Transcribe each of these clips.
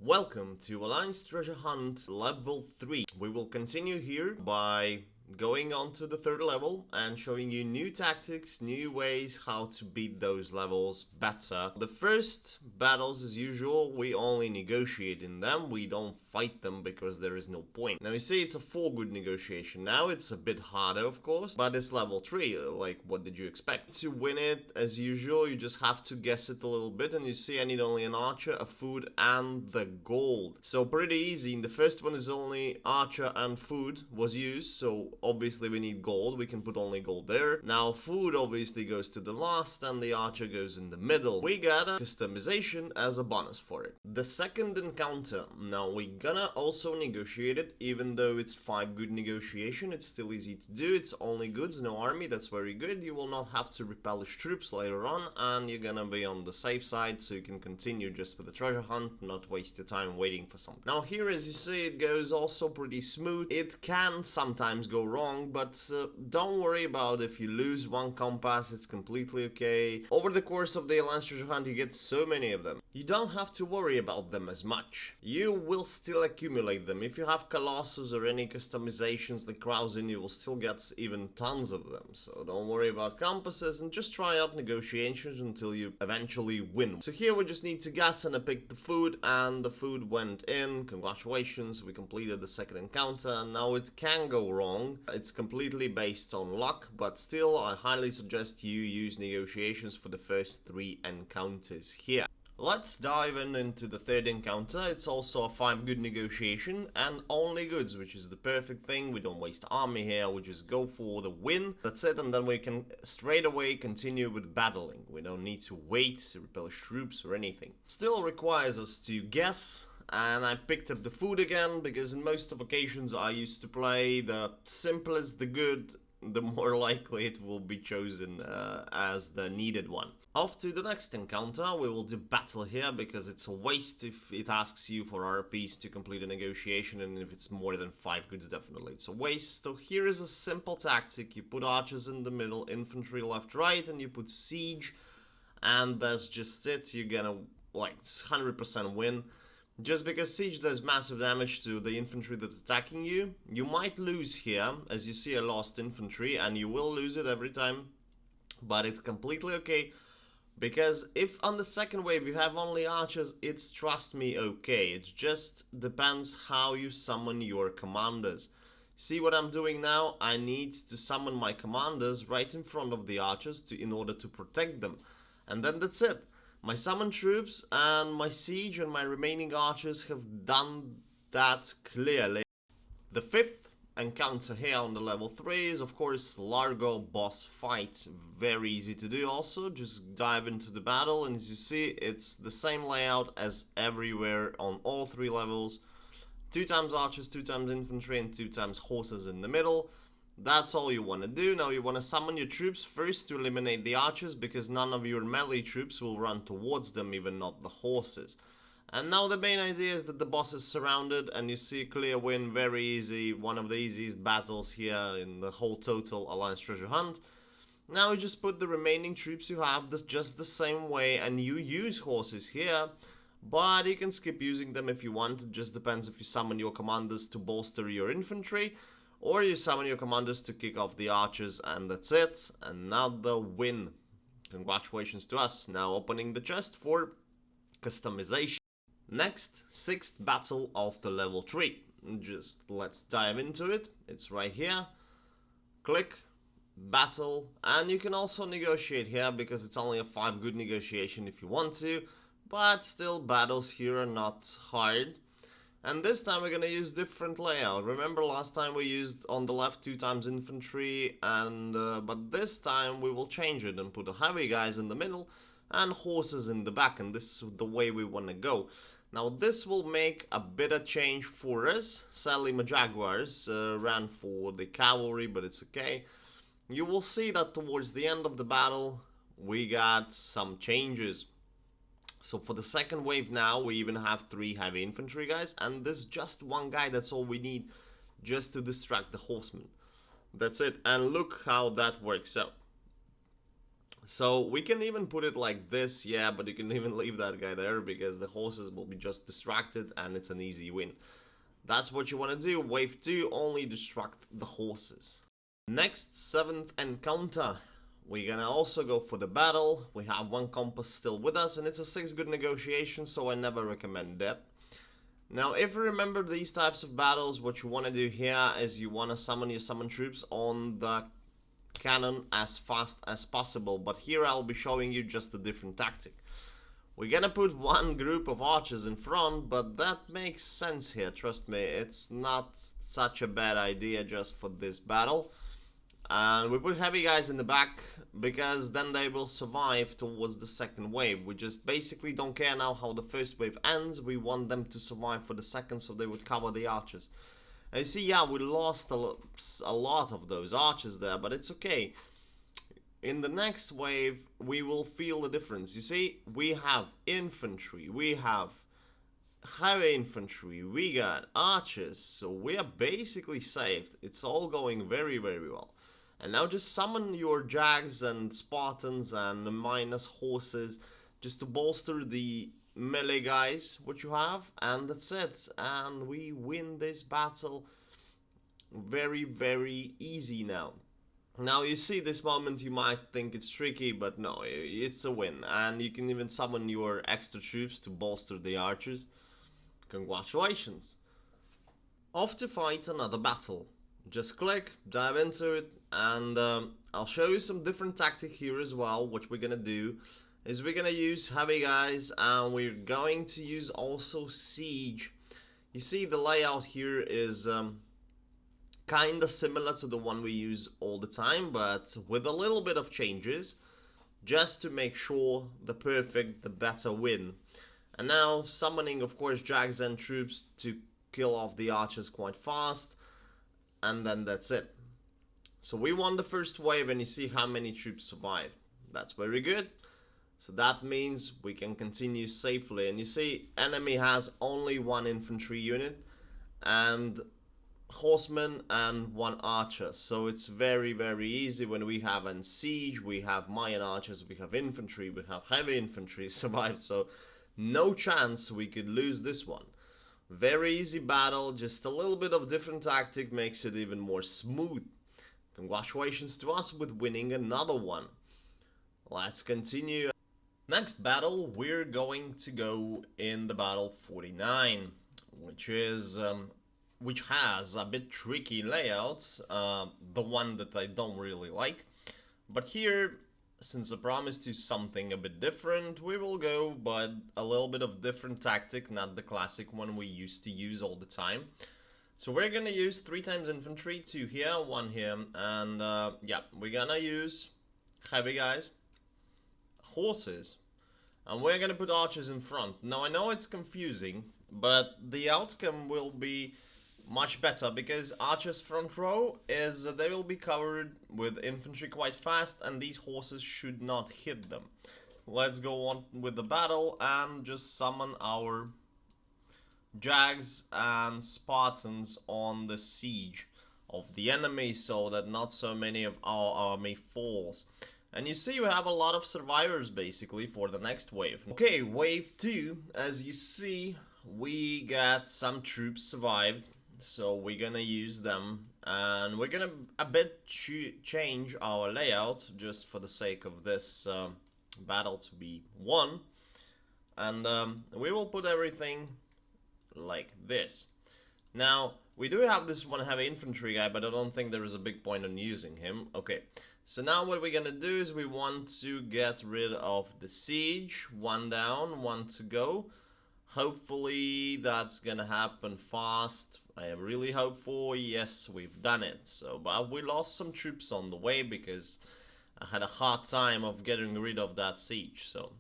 Welcome to Alliance Treasure Hunt level 3. We will continue here by going on to the third level and showing you new tactics, new ways how to beat those levels better. The first battles, as usual, we only negotiate in them. We don't fight them because there is no point. Now you see it's a 4 good negotiation. Now it's a bit harder, of course, but it's level 3. Like, what did you expect? To win it, as usual, you just have to guess it a little bit, and you see I need only an archer, a food, and the gold. So pretty easy. In the first one is only archer and food was used, so obviously we need gold. We can put only gold there. Now food obviously goes to the last, and the archer goes in the middle. We got a customization as a bonus for it. The second encounter, now we gonna also negotiate it. Even though it's 5 good negotiation, it's still easy to do. It's only goods, no army. That's very good. You will not have to repelish troops later on, and you're gonna be on the safe side, so you can continue just with the treasure hunt, not waste your time waiting for something. Now here, as you see, it goes also pretty smooth. It can sometimes go wrong, but don't worry about if you lose one compass. It's completely okay. Over the course of the Alliance treasure hunt, you get so many of them. You don't have to worry about them as much. You will still accumulate them. If you have Colossus or any customizations like Krausen, you will still get even tons of them. So don't worry about compasses and just try out negotiations until you eventually win. So here we just need to guess, and I picked the food, and the food went in. Congratulations, we completed the second encounter, and now it can go wrong. It's completely based on luck, but still I highly suggest you use negotiations for the first 3 encounters here. Let's dive into the third encounter. It's also a 5 good negotiation and only goods, which is the perfect thing. We don't waste army here, we just go for the win. That's it, and then we can straight away continue with battling. We don't need to wait to repel troops or anything. Still requires us to guess, and I picked up the food again because in most of occasions I used to play the simplest the good, the more likely it will be chosen as the needed one. Off to the next encounter. We will do battle here because it's a waste if it asks you for RPs to complete a negotiation, and if it's more than 5 goods, definitely it's a waste. So here is a simple tactic. You put archers in the middle, infantry left, right, and you put siege, and that's just it. You're gonna like 100% win. Just because siege does massive damage to the infantry that's attacking you. You might lose here. As you see, I lost infantry, and you will lose it every time, but it's completely okay. Because if on the second wave you have only archers, it's, trust me, okay. It just depends how you summon your commanders. See what I'm doing now? I need to summon my commanders right in front of the archers in order to protect them. And then that's it. My summoned troops and my siege and my remaining archers have done that clearly. The fifth encounter here on the level 3 is, of course, Largo boss fight. Very easy to do also. Just dive into the battle, and as you see, it's the same layout as everywhere on all 3 levels. 2 times archers, 2 times infantry, and 2 times horses in the middle. That's all you want to do. Now you want to summon your troops first to eliminate the archers, because none of your melee troops will run towards them, even not the horses. And now the main idea is that the boss is surrounded, and you see clear win, very easy, one of the easiest battles here in the whole total Alliance treasure hunt. Now you just put the remaining troops you have just the same way, and you use horses here, but you can skip using them if you want. It just depends if you summon your commanders to bolster your infantry, or you summon your commanders to kick off the archers, and that's it. Another win. Congratulations to us. Now opening the chest for customization. Next, 6th battle of the level 3. Just let's dive into it. It's right here. Click, battle, and you can also negotiate here because it's only a 5 good negotiation if you want to, but still battles here are not hard. And this time we're gonna use different layout. Remember last time we used on the left 2 times infantry, and but this time we will change it and put the heavy guys in the middle and horses in the back, and this is the way we want to go. Now this will make a bit of change for us. Sadly my jaguars ran for the cavalry, but it's okay. You will see that towards the end of the battle we got some changes. So for the second wave now we even have 3 heavy infantry guys, and this just one guy, that's all we need just to distract the horsemen. That's it, and look how that works out. So we can even put it like this, yeah, but you can even leave that guy there because the horses will be just distracted and it's an easy win. That's what you want to do. Wave 2, only distract the horses. Next, 7th encounter. We're gonna also go for the battle. We have one compass still with us and it's a 6 good negotiation, so I never recommend that. Now, if you remember these types of battles, what you want to do here is you want to summon your summon troops on the cannon as fast as possible, but here I'll be showing you just a different tactic. We're gonna put one group of archers in front, but that makes sense here, trust me, it's not such a bad idea just for this battle. And we put heavy guys in the back because then they will survive towards the second wave. We just basically don't care now how the first wave ends, we want them to survive for the second so they would cover the archers. And you see, yeah, we lost a lot of those archers there, but it's okay. In the next wave, we will feel the difference. You see, we have infantry, we have heavy infantry, we got archers, so we are basically saved. It's all going very, very well. And now just summon your Jags and Spartans and minus horses just to bolster the melee guys what you have, and that's it. And we win this battle very, very easy now. Now you see this moment you might think it's tricky, but no, it's a win. And you can even summon your extra troops to bolster the archers. Congratulations. Off to fight another battle. Just click, dive into it, and I'll show you some different tactic here as well. What we're gonna do is we're gonna use heavy guys, and we're going to use also siege. You see the layout here is kinda similar to the one we use all the time, but with a little bit of changes, just to make sure the better win. And now summoning, of course, Jags and troops to kill off the archers quite fast, and then that's it. So we won the first wave, and you see how many troops survived. That's very good. So that means we can continue safely. And you see, enemy has only one infantry unit and horsemen and one archer. So it's very, very easy when we have a siege, we have Mayan archers, we have infantry, we have heavy infantry survived. So no chance we could lose this one. Very easy battle, just a little bit of different tactic makes it even more smooth. Congratulations to us with winning another one. Let's continue. Next battle, we're going to go in the battle 49, which has a bit tricky layouts, the one that I don't really like. But here, since I promised you something a bit different, we will go by a little bit of different tactic, not the classic one we used to use all the time. So we're gonna use 3 times infantry, 2 here, 1 here, and yeah, we're gonna use heavy guys, horses, and we're gonna put archers in front. Now I know it's confusing, but the outcome will be much better because archers front row is they will be covered with infantry quite fast, and these horses should not hit them. Let's go on with the battle and just summon our Jags and Spartans on the siege of the enemy so that not so many of our army falls. And you see we have a lot of survivors basically for the next wave. Okay, wave 2, as you see we got some troops survived, so we're gonna use them, and we're gonna a bit change our layout just for the sake of this battle to be won, and we will put everything like this. Now we do have this one heavy infantry guy, but I don't think there is a big point in using him. Okay, so now what we're gonna do is we want to get rid of the siege. 1 down, 1 to go. Hopefully that's gonna happen fast. I am really hopeful. Yes, we've done it. So, but we lost some troops on the way because I had a hard time of getting rid of that siege. So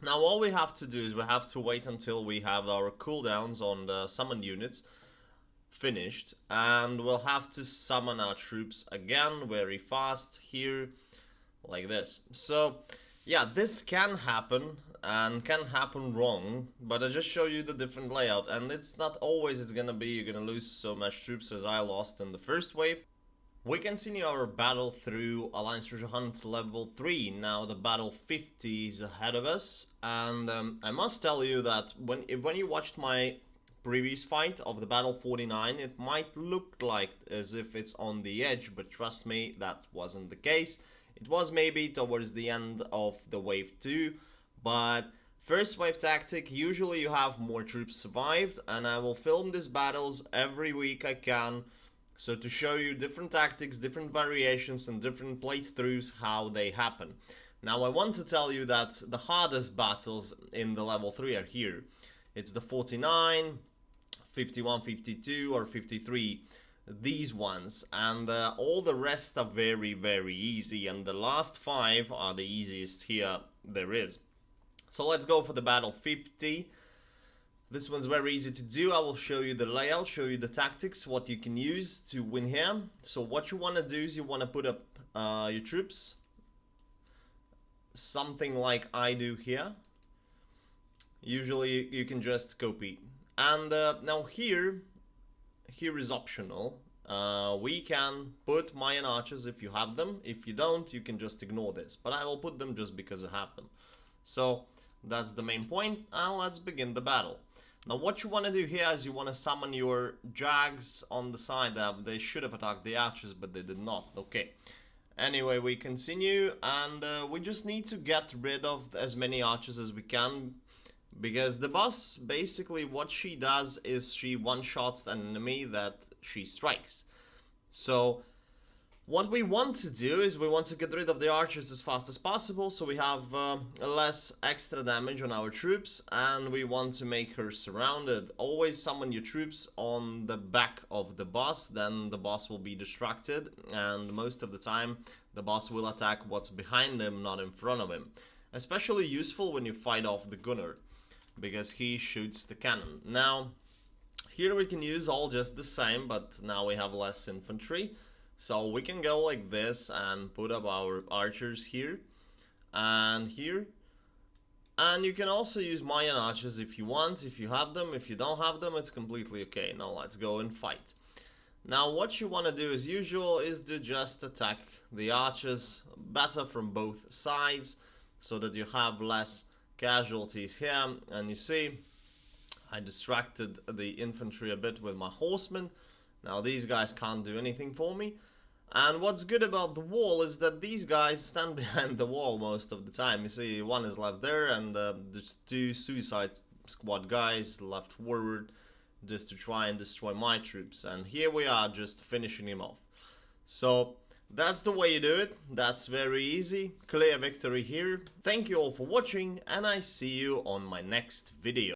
now all we have to do is we have to wait until we have our cooldowns on the summoned units finished, and we'll have to summon our troops again very fast here like this. So yeah, this can happen and can happen wrong, but I just show you the different layout, and it's not always it's gonna be you're gonna lose so much troops as I lost in the first wave. We continue our battle through Alliance Treasure Hunt level 3. Now the battle 50 is ahead of us, and I must tell you that when you watched my previous fight of the battle 49, it might look like as if it's on the edge, but trust me, that wasn't the case. It was maybe towards the end of the wave 2, but first wave tactic, usually you have more troops survived, and I will film these battles every week I can. So to show you different tactics, different variations and different playthroughs, how they happen. Now I want to tell you that the hardest battles in the level 3 are here. It's the 49, 51, 52 or 53, these ones. And all the rest are very, very easy. And the last 5 are the easiest here there is. So let's go for the battle 50. This one's very easy to do. I will show you the layout, show you the tactics, what you can use to win here. So what you want to do is you want to put up your troops, something like I do here. Usually you can just copy. And now here is optional. We can put Mayan archers if you have them. If you don't, you can just ignore this. But I will put them just because I have them. So that's the main point, and let's begin the battle. Now what you want to do here is you want to summon your Jags on the side. They should have attacked the archers, but they did not. Okay. Anyway, we continue, and we just need to get rid of as many archers as we can, because the boss, basically what she does is she one-shots an enemy that she strikes. So what we want to do is we want to get rid of the archers as fast as possible, so we have less extra damage on our troops, and we want to make her surrounded. Always summon your troops on the back of the boss, then the boss will be distracted, and most of the time the boss will attack what's behind him, not in front of him. Especially useful when you fight off the gunner, because he shoots the cannon. Now, here we can use all just the same, but now we have less infantry. So we can go like this and put up our archers here and here. And you can also use Mayan archers if you want, if you have them. If you don't have them, it's completely okay. Now let's go and fight. Now what you want to do as usual is to just attack the archers better from both sides, so that you have less casualties here. And you see, I distracted the infantry a bit with my horsemen. Now these guys can't do anything for me. And what's good about the wall is that these guys stand behind the wall most of the time. You see, one is left there, and there's 2 suicide squad guys left forward just to try and destroy my troops. And here we are, just finishing him off. So that's the way you do it. That's very easy. Clear victory here. Thank you all for watching, and I see you on my next video.